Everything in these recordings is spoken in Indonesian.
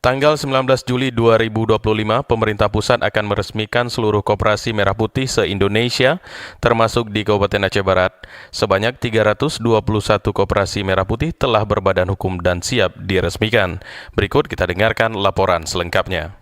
Tanggal 19 Juli 2025, pemerintah pusat akan meresmikan seluruh koperasi merah putih se-Indonesia, termasuk di Kabupaten Aceh Barat. Sebanyak 321 koperasi merah putih telah berbadan hukum dan siap diresmikan. Berikut kita dengarkan laporan selengkapnya.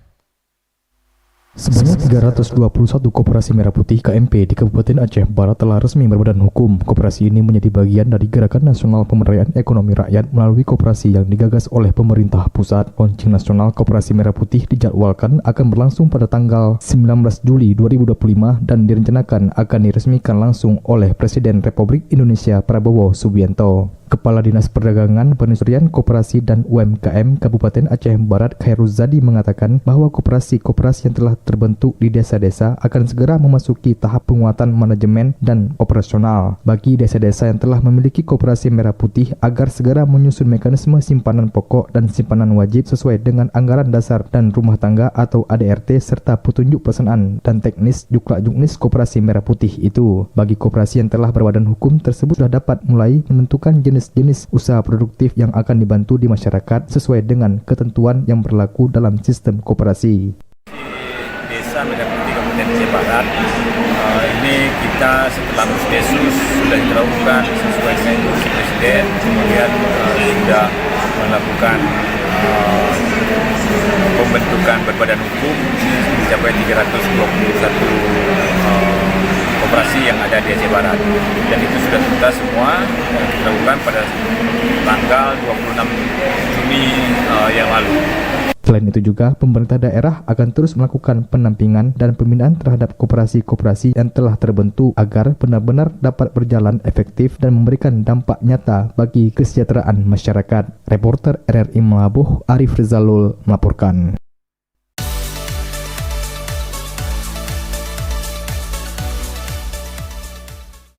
Sebanyak 321 koperasi merah putih KMP di Kabupaten Aceh Barat telah resmi berbadan hukum. Koperasi ini menjadi bagian dari Gerakan Nasional Pemberdayaan Ekonomi Rakyat melalui koperasi yang digagas oleh pemerintah pusat. Launching nasional Koperasi Merah Putih dijadwalkan akan berlangsung pada tanggal 19 Juli 2025 dan direncanakan akan diresmikan langsung oleh Presiden Republik Indonesia Prabowo Subianto. Kepala Dinas Perdagangan, Perindustrian, Koperasi dan UMKM Kabupaten Aceh Barat Khairuzadi mengatakan bahwa koperasi-koperasi yang telah terbentuk di desa-desa akan segera memasuki tahap penguatan manajemen dan operasional bagi desa-desa yang telah memiliki koperasi merah putih agar segera menyusun mekanisme simpanan pokok dan simpanan wajib sesuai dengan anggaran dasar dan rumah tangga atau ADRT serta petunjuk pelaksanaan dan teknis Juklak-Juknis koperasi merah putih itu. Bagi koperasi yang telah berbadan hukum tersebut sudah dapat mulai menentukan jenis usaha produktif yang akan dibantu di masyarakat sesuai dengan ketentuan yang berlaku dalam sistem koperasi. Desa Merah Putih Kabupaten Aceh Barat ini kita setelah Musdesus sudah dilakukan sesuai dengan instruksi Presiden, kemudian sudah melakukan pembentukan berbadan hukum mencapai 321 koperasi yang ada di Aceh Barat, dan itu sudah tuntas semua dilakukan pada tanggal 26 Juni yang lalu. Selain itu juga, pemerintah daerah akan terus melakukan pendampingan dan pembinaan terhadap koperasi-koperasi yang telah terbentuk agar benar-benar dapat berjalan efektif dan memberikan dampak nyata bagi kesejahteraan masyarakat. Reporter RRI Melabuh, Arif Rizalul melaporkan.